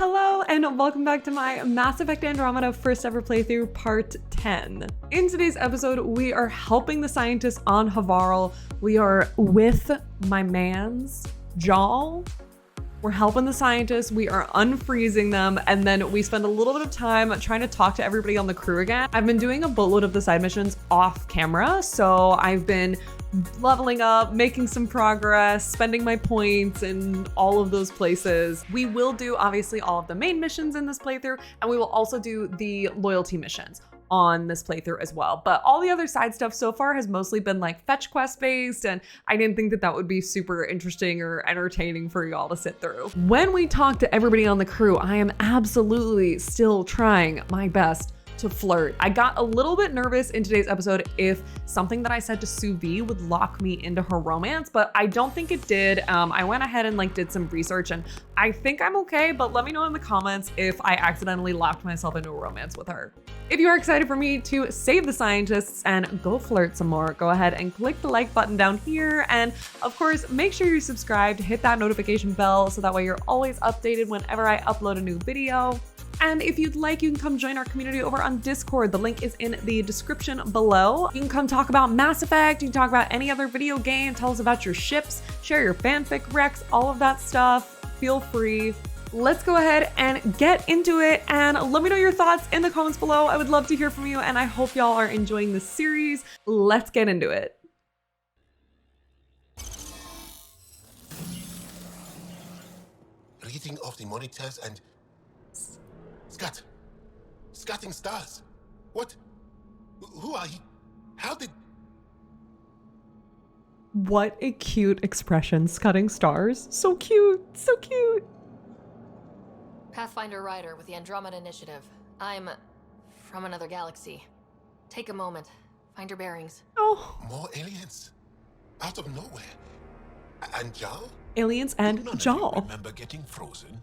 Hello and welcome back to my Mass Effect Andromeda first ever playthrough part 10. In today's episode, we are helping the scientists on Havarl. We are with my mans, Jal. We're helping the scientists, we are unfreezing them, and then we spend a little bit of time trying to talk to everybody on the crew again. I've been doing a boatload of the side missions off camera, so I've been leveling up, making some progress, spending my points in all of those places. We will do obviously all of the main missions in this playthrough, and we will also do the loyalty missions on this playthrough as well. But all the other side stuff so far has mostly been like fetch quest based, and I didn't think that that would be super interesting or entertaining for y'all to sit through. When we talk to everybody on the crew, I am absolutely still trying my best to flirt. I got a little bit nervous in today's episode if something that I said to Suvi would lock me into her romance, but I don't think it did. I went ahead and did some research and I think I'm okay, but let me know in the comments if I accidentally locked myself into a romance with her. If you are excited for me to save the scientists and go flirt some more, go ahead and click the like button down here. And of course, make sure you're subscribed, hit that notification bell so that way you're always updated whenever I upload a new video. And if you'd like, you can come join our community over on Discord. The link is in the description below. You can come talk about Mass Effect, you can talk about any other video game, tell us about your ships, share your fanfic recs, all of that stuff. Feel free. Let's go ahead and get into it and let me know your thoughts in the comments below. I would love to hear from you and I hope y'all are enjoying this series. Let's get into it. Reading of the monitors and Scatting stars. What? Who are you? How did... What a cute expression, scutting stars. So cute, so cute. Pathfinder Rider with the Andromeda Initiative. I'm from another galaxy. Take a moment, find your bearings. Oh. More aliens? Out of nowhere? And Jal? Aliens and Jal. Remember getting frozen?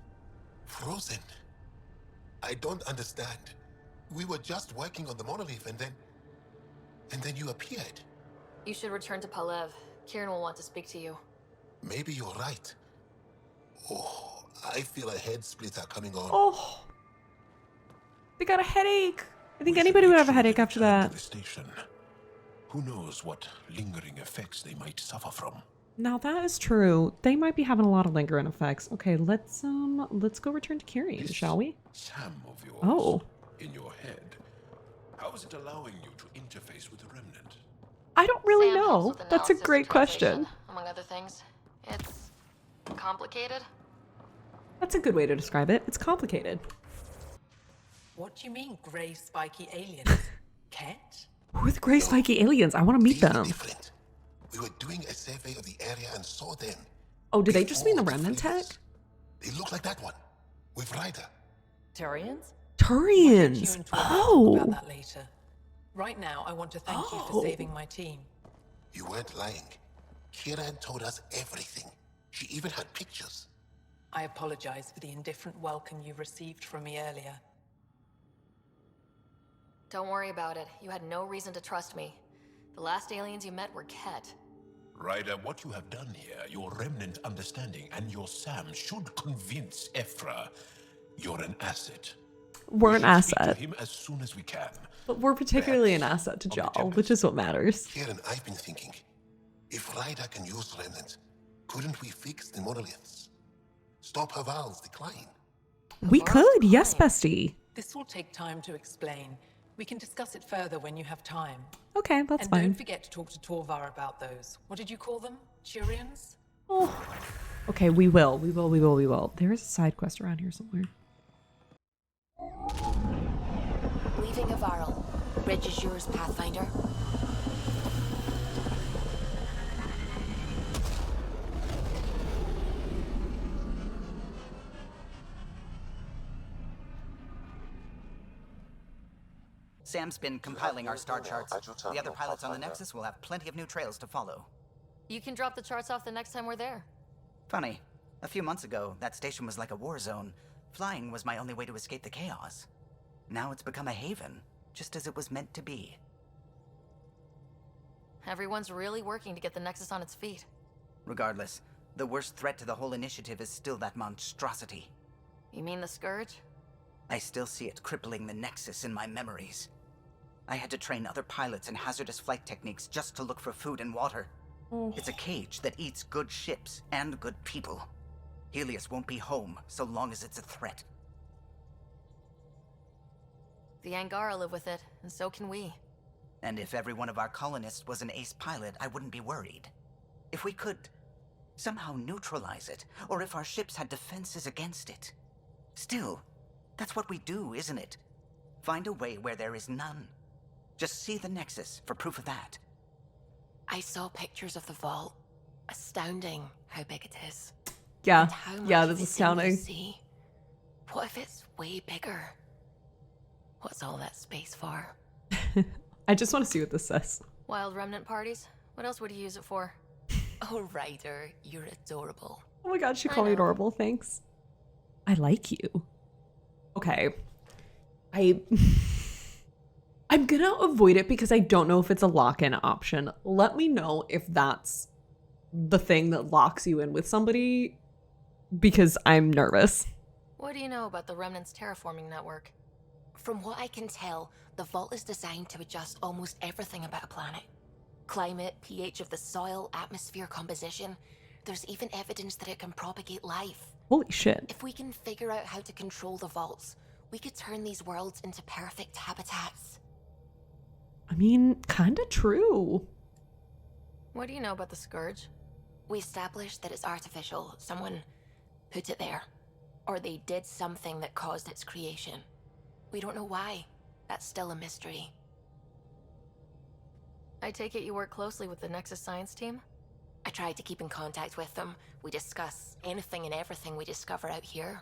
Frozen? I don't understand. We were just working on the monolith and then you appeared. You should return to Palev. Kieran will want to speak to you. Maybe you're right. Oh, I feel a head splitter coming on. Oh, they got a headache. I think anybody would have a headache after that. The station. Who knows what lingering effects they might suffer from. Now that is true. They might be having a lot of lingering effects. Okay, let's go return to Kieran, shall we? Sam of yours. Oh. In your head. How is it allowing you to interface with the remnant? I don't really Sam helps know. with That's a analysis great and question. translation, among other things. It's complicated. That's a good way to describe it. It's complicated. What do you mean, grey spiky aliens? Ket? Who are the gray spiky aliens? I want to meet These are them. different. We were doing a survey of the area and saw them. Oh, do they just mean the Before remnant tech? fleas. They look like that one. With Ryder. Turians? Turians. About Oh. that later. Right now, I want to thank you Oh. for saving my team. You weren't lying. Kieran told us everything. She even had pictures. I apologize for the indifferent welcome you received from me earlier. Don't worry about it. You had no reason to trust me. The last aliens you met were Ket. Ryder, what you have done here, your remnant understanding and your Sam should convince Ephra you're an asset. We're an should speak asset. to him as soon as we can. But we're particularly an Perhaps asset to on the Jal, tempest. which is what matters. Kieran, I've been thinking, if Ryder can use remnant, couldn't we fix the monoliths? Stop Havarl's decline? We Havarl's could, yes, decline. bestie. This will take time to explain. We can discuss it further when you have time. Okay, that's And fine. don't forget to talk to Torvar about those. What did you call them? Turians? Oh. Okay, we will. There is a side quest around here somewhere. Leaving Havarl. Bridge is yours, Pathfinder. Sam's been compiling our star charts. The other pilots on the Nexus will have plenty of new trails to follow. You can drop the charts off the next time we're there. Funny, a few months ago, that station was like a war zone. Flying was my only way to escape the chaos. Now it's become a haven, just as it was meant to be. Everyone's really working to get the Nexus on its feet. Regardless, the worst threat to the whole initiative is still that monstrosity. You mean the Scourge? I still see it crippling the Nexus in my memories. I had to train other pilots in hazardous flight techniques just to look for food and water. Oh. It's a cage that eats good ships and good people. Helios won't be home so long as it's a threat. The Angara live with it, and so can we. And if every one of our colonists was an ace pilot, I wouldn't be worried. If we could somehow neutralize it, or if our ships had defenses against it. Still, that's what we do, isn't it? Find a way where there is none. Just see the Nexus for proof of that. I saw pictures of the vault. Astounding how big it is. Yeah. And how much Yeah, of this is it's in the astounding. sea. What if it's way bigger? What's all that space for? I just want to see what this says. Wild remnant parties? What else would you use it for? Oh, Ryder, you're adorable. Oh my god, she I called me know. adorable. Thanks. I like you. Okay. I'm gonna avoid it because I don't know if it's a lock-in option. Let me know if that's the thing that locks you in with somebody, because I'm nervous. What do you know about the Remnant's terraforming network? From what I can tell, the vault is designed to adjust almost everything about a planet. Climate, pH of the soil, atmosphere composition. There's even evidence that it can propagate life. Holy shit. If we can figure out how to control the vaults, we could turn these worlds into perfect habitats. I mean, kinda true. What do you know about the Scourge? We established that it's artificial. Someone put it there. Or they did something that caused its creation. We don't know why. That's still a mystery. I take it you work closely with the Nexus science team? I try to keep in contact with them. We discuss anything and everything we discover out here.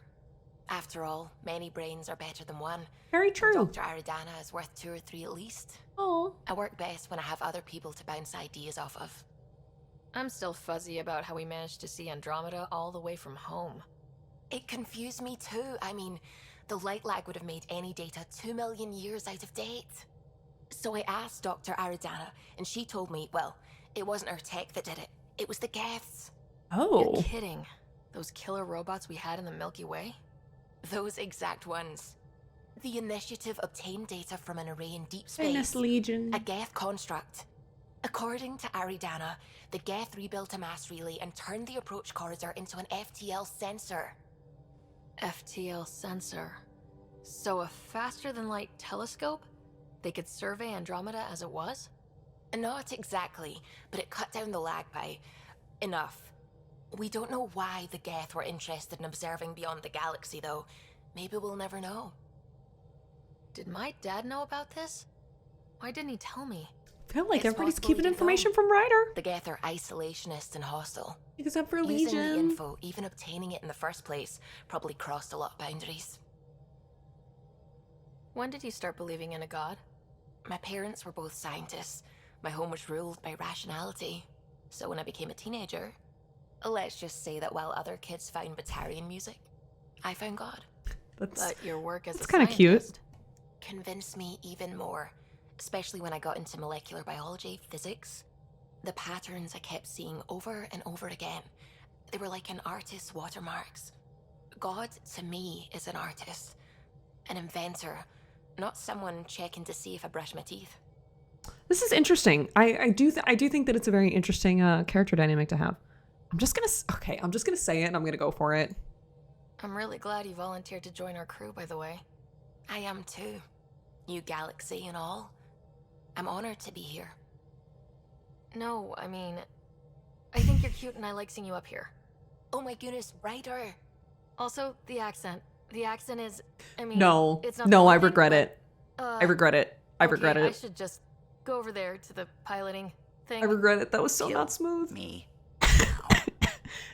After all, many brains are better than one. Very And true. Dr. Aridana is worth 2 or 3 at least. Oh. I work best when I have other people to bounce ideas off of. I'm still fuzzy about how we managed to see Andromeda all the way from home. It confused me too. I mean, the light lag would have made any data 2 million years out of date. So I asked Dr. Aridana, and she told me, well, it wasn't her tech that did it. It was the Geths. Oh. You're kidding. Those killer robots we had in the Milky Way? Those exact ones. The Initiative obtained data from an array in deep space. Legion. A Geth construct. According to Aridana, the Geth rebuilt a mass relay and turned the approach corridor into an FTL sensor. FTL sensor. So a faster-than-light telescope? They could survey Andromeda as it was? Not exactly, but it cut down the lag by enough. We don't know why the Geth were interested in observing beyond the galaxy, though. Maybe we'll never know. Did my dad know about this? Why didn't he tell me? I feel like It's everybody's possible keeping he didn't information know. from Ryder. The Geth are isolationist and hostile. Except for Using the Legion. info, even obtaining it in the first place, probably crossed a lot of boundaries. When did you start believing in a god? My parents were both scientists. My home was ruled by rationality. So when I became a teenager, let's just say that while other kids found Batarian music, I found God. That's But your work as a that's kinda cute. scientist convinced me even more, especially when I got into molecular biology, physics. The patterns I kept seeing over and over again, they were like an artist's watermarks. God, to me, is an artist, an inventor, not someone checking to see if I brush my teeth. This is interesting. I do think that it's a very interesting character dynamic to have. I'm just gonna say it and I'm gonna go for it. I'm really glad you volunteered to join our crew, by the way. I am too. New galaxy and all. I'm honored to be here. No, I mean, I think you're cute and I like seeing you up here. Oh my goodness, Ryder. Also, the accent. The accent is, I mean, No, it's not no, the I only thing, regret but, it. I regret it. I regret I it. should just go over there to the piloting thing. I regret it. That was so Kill not smooth. Me.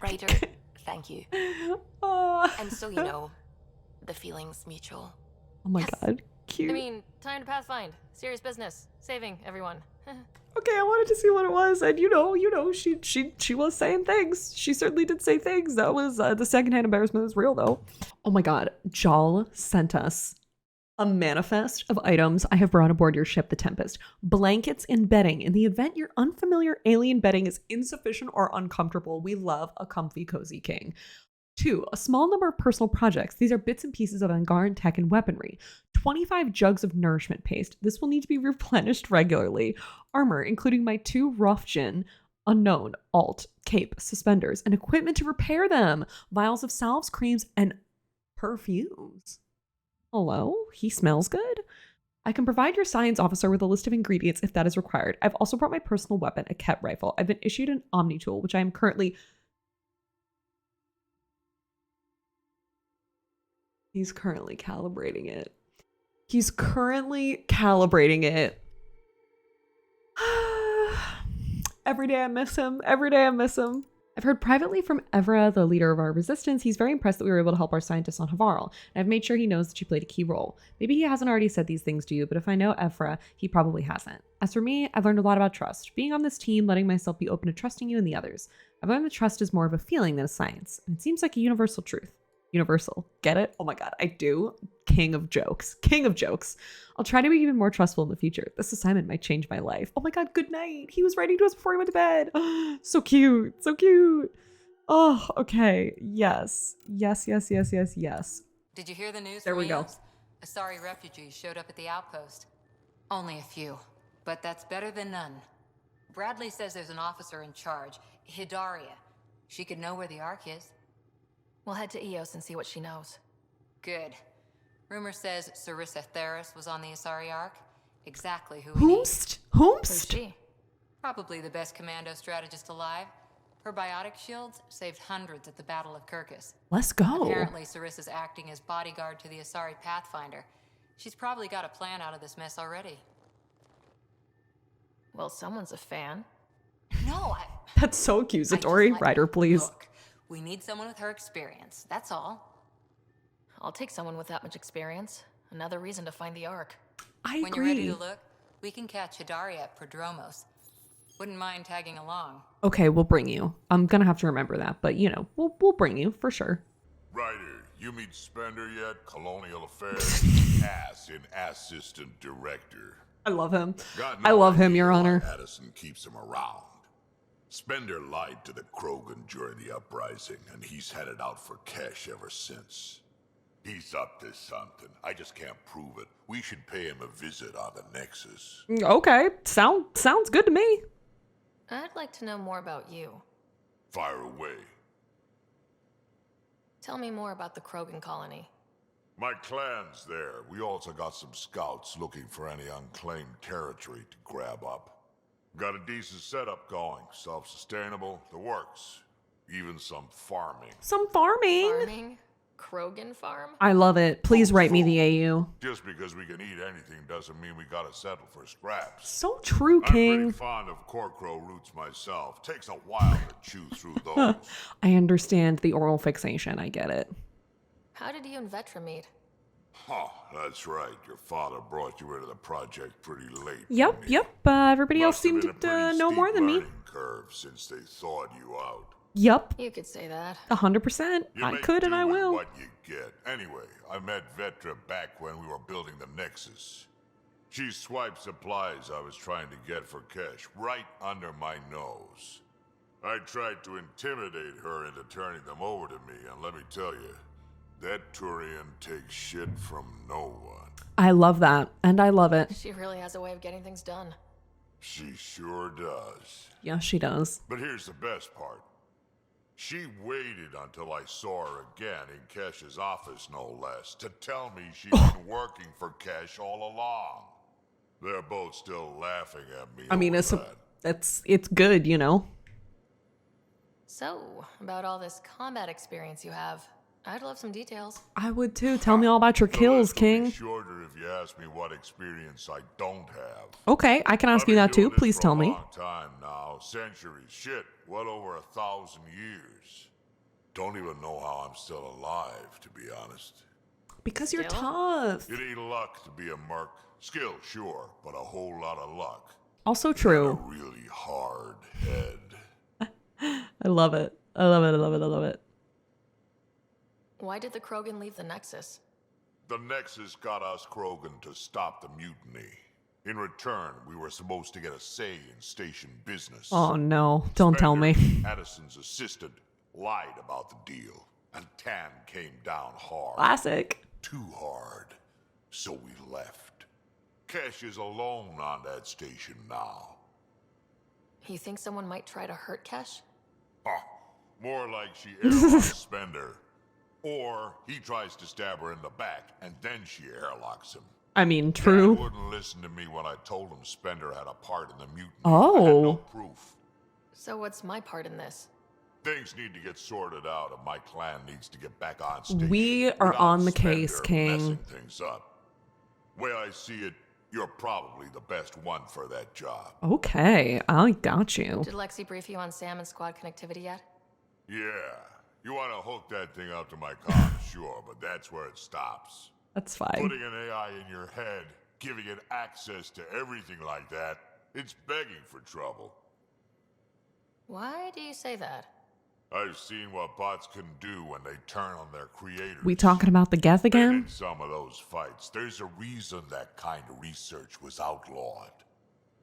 Ryder, thank you. Oh, And so you know, the feeling's mutual. oh my Yes. god, cute. I mean, time to pathfind. Serious business. Saving everyone. Okay, I wanted to see what it was, and you know, she was saying things. She certainly did say things. That was the secondhand embarrassment is real though. Oh my god, Jal sent us a manifest of items I have brought aboard your ship, the Tempest. Blankets and bedding. In the event your unfamiliar alien bedding is insufficient or uncomfortable, we love a comfy, cozy king. 2, a small number of personal projects. These are bits and pieces of Angaran tech and weaponry. 25 jugs of nourishment paste. This will need to be replenished regularly. Armor, including my 2 Rofjin, unknown, alt, cape, suspenders, and equipment to repair them. Vials of salves, creams, and perfumes. Hello? He smells good? I can provide your science officer with a list of ingredients if that is required. I've also brought my personal weapon, a Ket rifle. I've been issued an Omni tool, which I am currently... He's currently calibrating it. He's currently calibrating it. Every day I miss him. Every day I miss him. I've heard privately from Evra, the leader of our resistance. He's very impressed that we were able to help our scientists on Havarl, and I've made sure he knows that you played a key role. Maybe he hasn't already said these things to you, but if I know Evra, he probably hasn't. As for me, I've learned a lot about trust. Being on this team, letting myself be open to trusting you and the others. I've learned that trust is more of a feeling than a science, and it seems like a universal truth. Universal. Get it? Oh my god, I do. King of jokes. King of jokes. I'll try to be even more trustful in the future. This assignment might change my life. Oh my god, good night. He was writing to us before he went to bed. So cute. So cute. Oh, okay. Yes. Yes, yes, yes, yes, yes. Did you hear the news? There we go. Asari refugees showed up at the outpost. Only a few, but that's better than none. Bradley says there's an officer in charge, Hidaria. She could know where the Ark is. We'll head to Eos and see what she knows. Good. Rumor says Sarissa Theris was on the Asari Ark. Exactly who we need. Who's Whomst? she? Probably the best commando strategist alive. Her biotic shields saved hundreds at the Battle of Kirkus. Let's go. Apparently, Sarissa's acting as bodyguard to the Asari Pathfinder. She's probably got a plan out of this mess already. Well, someone's a fan. No, That's so accusatory. Ryder, please. Look, we need someone with her experience. That's all. I'll take someone with that much experience. Another reason to find the Ark. I When you're ready agree. to look, we can catch Hidaria at Prodromos. Wouldn't mind tagging along. Okay, we'll bring you. I'm gonna have to remember that, but you know, we'll bring you for sure. Ryder, you meet Spender yet? Colonial Affairs? Ass in Assistant Director. I love him. Got I no love him, idea Your why Honor. Addison keeps him around. Spender lied to the Krogan during the uprising, and he's had it out for cash ever since. He's up to something. I just can't prove it. We should pay him a visit on the Nexus. Okay, sounds good to me. I'd like to know more about you. Fire away. Tell me more about the Krogan colony. My clan's there. We also got some scouts looking for any unclaimed territory to grab up. Got a decent setup going. Self-sustainable, the works. Even some farming. Some farming. Farming? Krogan farm? I love it. Please write me the AU. Just because we can eat anything doesn't mean we gotta settle for scraps. So true, I'm pretty King. fond of corcrow roots myself. Takes a while to chew through those. I understand the oral fixation. I get it. How did you and Vetra meet? Huh, that's right. Your father brought you into the project pretty late. Yep, didn't he? yep. Everybody else Must have seemed been a to pretty know steep more than me. learning curve since they thawed you out. Yep, You could say that. 100%. You I make could and do I with will. What you get. Anyway, I met Vetra back when we were building the Nexus. She swiped supplies I was trying to get for cash right under my nose. I tried to intimidate her into turning them over to me, and let me tell you, that Turian takes shit from no one. I love that, and I love it. She really has a way of getting things done. She sure does. Yeah, she does. But here's the best part. She waited until I saw her again in Kesh's office, no less, to tell me she'd been working for Kesh all along. They're both still laughing at me. I mean, over it's good, you know. So, about all this combat experience you have, I'd love some details. I would too. Tell me all about your The kills, list will be King. shorter if you ask me what experience I don't have. Okay, I can ask I've you been that too. doing this Please for tell a me. long time now, centuries, shit, well over 1,000 years. Don't even know how I'm still alive, to be honest. Because you're Still? tough. It ain't luck to be a merc. Skill, sure, but a whole lot of luck. Also And a true. really hard head. I love it. I love it. I love it. I love it. Why did the Krogan leave the Nexus? The Nexus got us Krogan to stop the mutiny. In return, we were supposed to get a say in station business. Oh no! Don't tell me. Spender, Addison's assistant, lied about the deal. and Tan came down hard. Classic. Too hard. So we left. Kesh is alone on that station now. You think someone might try to hurt Kesh? More like she airlocks Spender. Or he tries to stab her in the back, and then she airlocks him. I mean, Dad true. wouldn't listen to me when I told him Spender had a part in the mutiny. Oh. I had no proof. So what's my part in this? Things need to get sorted out, and my clan needs to get back on station. We are without on the Spender case, King. messing things up. Way I see it, you're probably the best one for that job. Okay, I got you. Did Lexi brief you on Sam and squad connectivity yet? Yeah, you want to hook that thing up to my comm, sure, but that's where it stops. That's fine. Putting an AI in your head, giving it access to everything like that, it's begging for trouble. Why do you say that? I've seen what bots can do when they turn on their creators. We talking about the Geth And again? in some of those fights, there's a reason that kind of research was outlawed.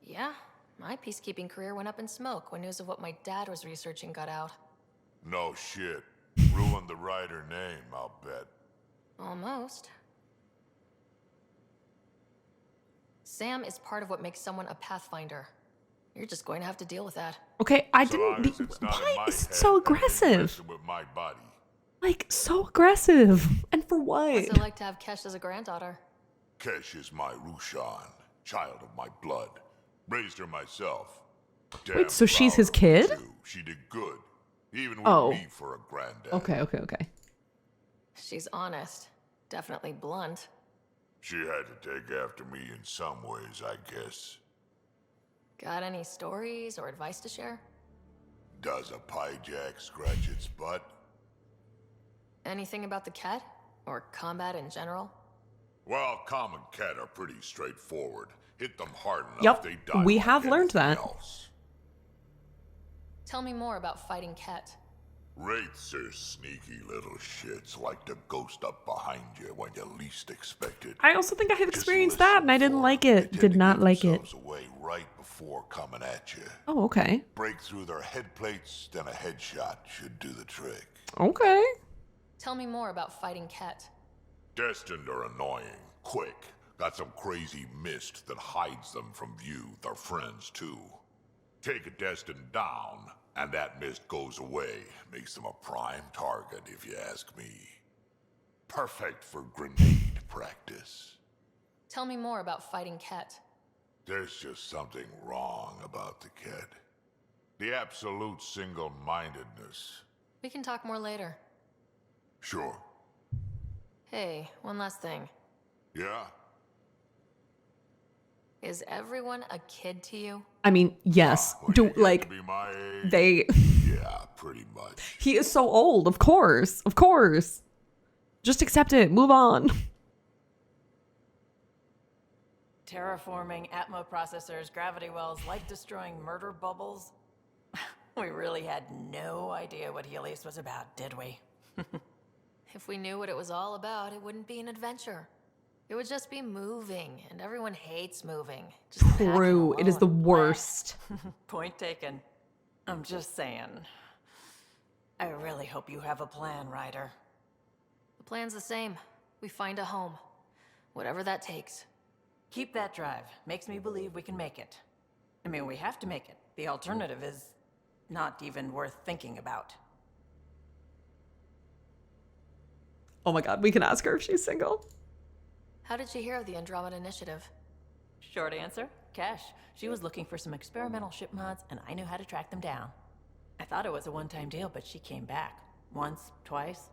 Yeah, my peacekeeping career went up in smoke when news of what my dad was researching got out. No shit. Ruined the writer name, I'll bet. Almost. Sam is part of what makes someone a Pathfinder. You're just going to have to deal with that. Okay, I So long didn't. as it's not in Why my is it head so and it ain't aggressive? messing with my body. Like, so aggressive. And for what? What's it like to have Kesh as a granddaughter? Kesh is my Rushan, child of my blood. Raised her myself. Wait, Damn so she's proud his of her, kid? too. She did good. Even with Oh. me for a granddad. Okay. She's honest. Definitely blunt. She had to take after me in some ways, I guess. Got any stories or advice to share? Does a piejack scratch its butt? Anything about the cat? Or combat in general? Well, common cat are pretty straightforward. Hit them hard enough, Yep, they die. we like have learned anything that. Else. Tell me more about fighting Ket. Wraiths are sneaky little shits, like to ghost up behind you when you least expect it. I also think I have Just experienced listen that, and I didn't for like them. it. They tend Did to not give like it. themselves away right before coming at you. Oh, okay. Break through their head plates, then a headshot should do the trick. Okay. Tell me more about fighting Ket. Destined are annoying, quick. Got some crazy mist that hides them from view, their friends too. Take a Destined down, and that mist goes away. Makes them a prime target, if you ask me. Perfect for grenade practice. Tell me more about fighting Ket. There's just something wrong about the kid. The absolute single-mindedness. We can talk more later. Sure. Hey, one last thing. Yeah? Is everyone a kid to you? I mean, yes. When you Do get to like be my age? they? Yeah, pretty much. He is so old. Of course. Just accept it. Move on. Terraforming Atmo processors, gravity wells, light-destroying murder bubbles. We really had no idea what Helios was about, did we? If we knew what it was all about, it wouldn't be an adventure. It would just be moving, and everyone hates moving. Just packing True. It is the alone. worst. Point taken. I'm just saying. I really hope you have a plan, Ryder. The plan's the same. We find a home. Whatever that takes. Keep that drive. Makes me believe we can make it. I mean, we have to make it. The alternative is not even worth thinking about. Oh my god, we can ask her if she's single. How did she hear of the Andromeda Initiative? Short answer, Cash. She was looking for some experimental ship mods, and I knew how to track them down. I thought it was a one-time deal, but she came back. Once, twice.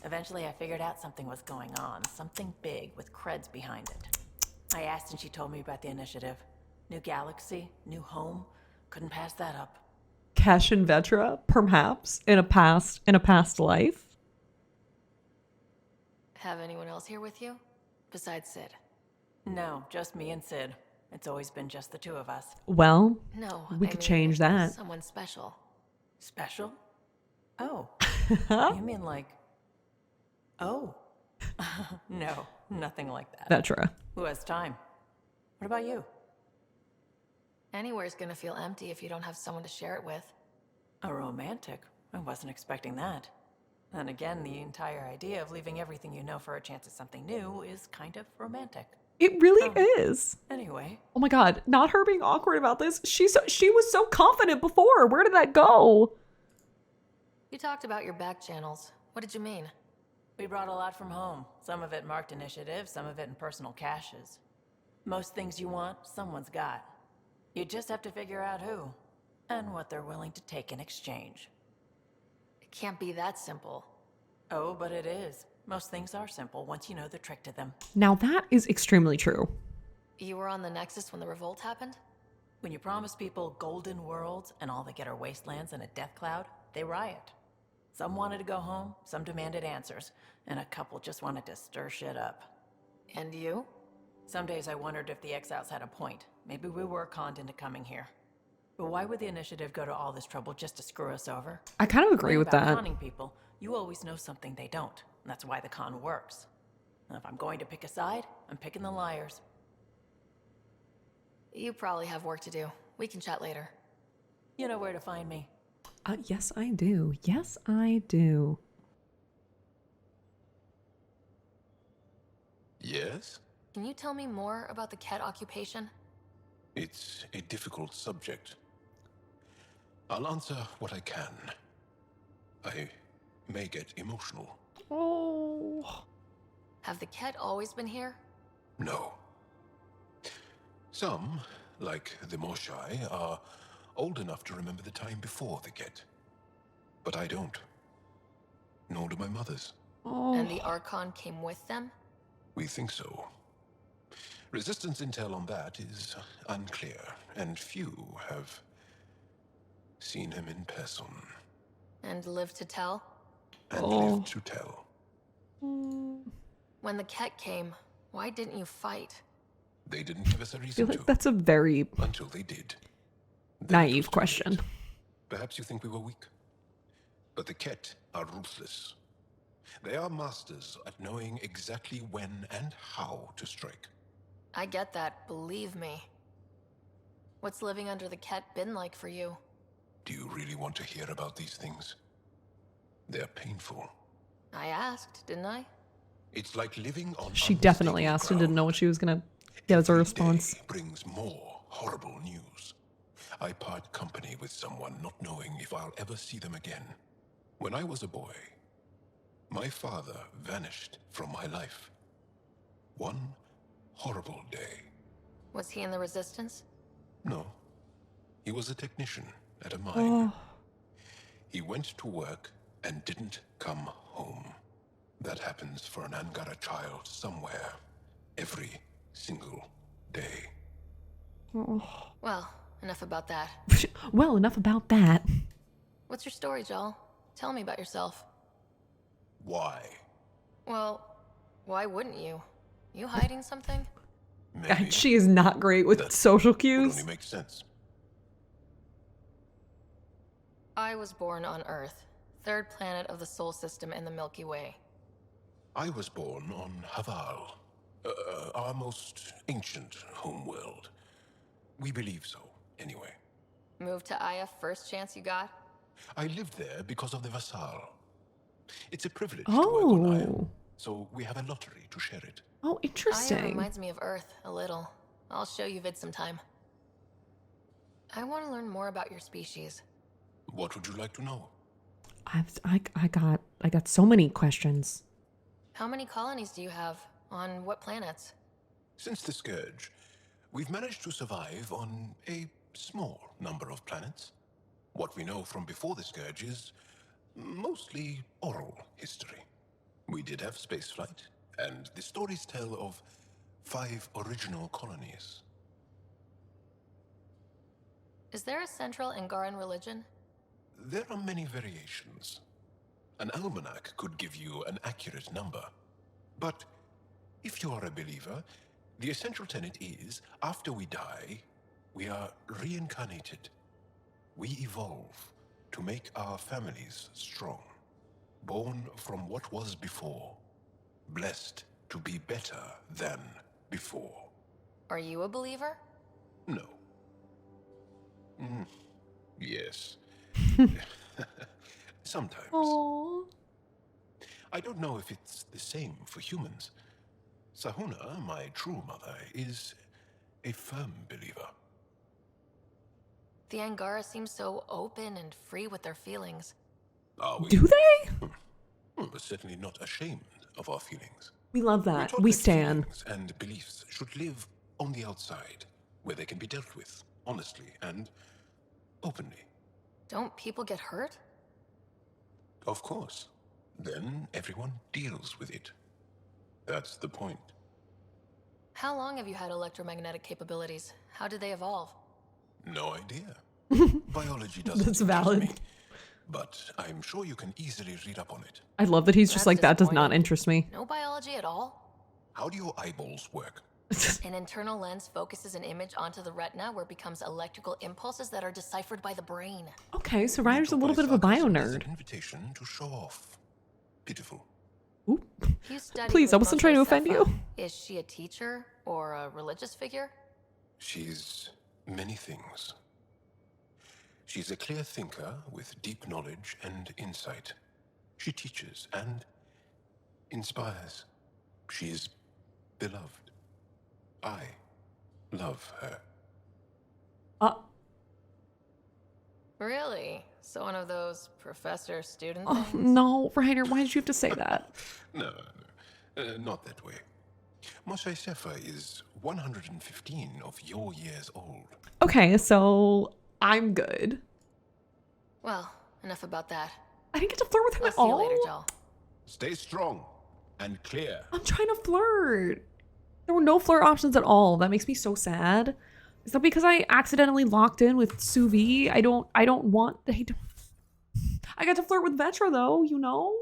Eventually, I figured out something was going on. Something big with creds behind it. I asked and she told me about the initiative. New galaxy, new home. Couldn't pass that up. Kesh and Vetra, perhaps, in a past life. Have anyone else here with you? Besides Sid? No, just me and Sid. It's always been just the two of us. Well, No. we could change that. Someone special. Special? Oh. You mean like... Oh. No, nothing like that. Vetra. Who has time? What about you? Anywhere's gonna feel empty if you don't have someone to share it with. A romantic? I wasn't expecting that. And again, the entire idea of leaving everything you know for a chance at something new is kind of romantic. It really is. Anyway, Oh my god, not her being awkward about this. She was so confident before. Where did that go? You talked about your back channels. What did you mean? we brought a lot from home. Some of it marked initiative, some of it in personal caches. Most things you want, someone's got. You just have to figure out who, and what they're willing to take in exchange. It can't be that simple. Oh, but it is. Most things are simple once you know the trick to them. Now that is extremely true. You were on the Nexus when the revolt happened? When you promise people golden worlds and all they get are wastelands and a death cloud, they riot. Some wanted to go home, some demanded answers, and a couple just wanted to stir shit up. And you? Some days I wondered if the exiles had a point. Maybe we were conned into coming here. But why would the initiative go to all this trouble just to screw us over? I kind of agree with About that. conning people, you always know something they don't. And that's why the con works. And if I'm going to pick a side, I'm picking the liars. You probably have work to do. We can chat later. You know where to find me. Yes, I do. Yes, I do. Yes? Can you tell me more about the Ket occupation? It's a difficult subject. I'll answer what I can. I may get emotional. Oh. Have the Ket always been here? No. Some, like the Moshai, are old enough to remember the time before the Ket. But I don't. Nor do my mothers. Oh. And the Archon came with them? We think so. Resistance intel on that is unclear, and few have seen him in person. And lived to tell? And lived to tell. When the Ket came, why didn't you fight? They didn't give us a I feel reason like to. that's a very Until they did. Then it was naive too question. late. Perhaps you think we were weak. But the Ket are ruthless. They are masters at knowing exactly when and how to strike. I get that, believe me. What's living under the Ket been like for you? Do you really want to hear about these things? They're painful. I asked, didn't I? It's like living on She definitely unstable asked and didn't know ground. what she was gonna get as a Every response. day brings more horrible news. I part company with someone not knowing if I'll ever see them again. When I was a boy, my father vanished from my life. One horrible day. Was he in the Resistance? No. He was a technician at a mine. Oh. He went to work and didn't come home. That happens for an Angara child somewhere, every single day. Well, enough about that. Well, enough about that. What's your story, Jal? Tell me about yourself. Why? Well, why wouldn't you? You hiding something? Maybe. She is not great with That social would cues. only make sense. I was born on Earth, third planet of the Sol System in the Milky Way. I was born on Havarl, our most ancient homeworld. We believe so, anyway. Moved to Aya first chance you got? I lived there because of the Vassal. It's a privilege to work on Aya, Oh. so we have a lottery to share it. Oh, Aya interesting. reminds me of Earth, a little. I'll show you vid sometime. I want to learn more about your species. What would you like to know? I got so many questions. How many colonies do you have? On what planets? Since the Scourge, we've managed to survive on a small number of planets. What we know from before the Scourge is mostly oral history. We did have spaceflight, and the stories tell of 5 original colonies. Is there a central Angaran religion? There are many variations. An almanac could give you an accurate number. But if you are a believer, the essential tenet is, after we die, we are reincarnated. We evolve to make our families strong. Born from what was before. Blessed to be better than before. Are you a believer? No. Yes. Sometimes. Oh. I don't know if it's the same for humans. Sahuna, my true mother, is a firm believer. The Angara seem so open and free with their feelings. Are we? Do they? We're certainly not ashamed of our feelings. We love We're that. taught We that stan. feelings and beliefs should live on the outside, where they can be dealt with honestly and openly. Don't people get hurt? Of course. Then everyone deals with it. That's the point. How long have you had electromagnetic capabilities? How did they evolve? No idea. Biology doesn't That's interest valid. me, but I'm sure you can easily read up on it. I love that he's just That's like, that does not disappointing. interest me. No biology at all? How do your eyeballs work? An internal lens focuses an image onto the retina where it becomes electrical impulses that are deciphered by the brain. Okay, so Ryder's a little bit of a My bio sarcasm is nerd. an invitation to show off. Pitiful. Oop. You studied Please, I with wasn't trying to offend Moshe you. Sefa. Is she a teacher or a religious figure? She's many things. She's a clear thinker with deep knowledge and insight. She teaches and inspires. She's beloved. I love her. Really? So one of those professor-student Oh, things? no, Ryder, why did you have to say that? No, not that way. Moshe Sefa is 115 of your years old. Okay, so I'm good. Well, enough about that. I didn't get to flirt with him I'll at see you all. later, Joel. Stay strong and clear. I'm trying to flirt. There were no flirt options at all. That makes me so sad. Is that because I accidentally locked in with Suvi? I don't want. I got to flirt with Vetra though, you know?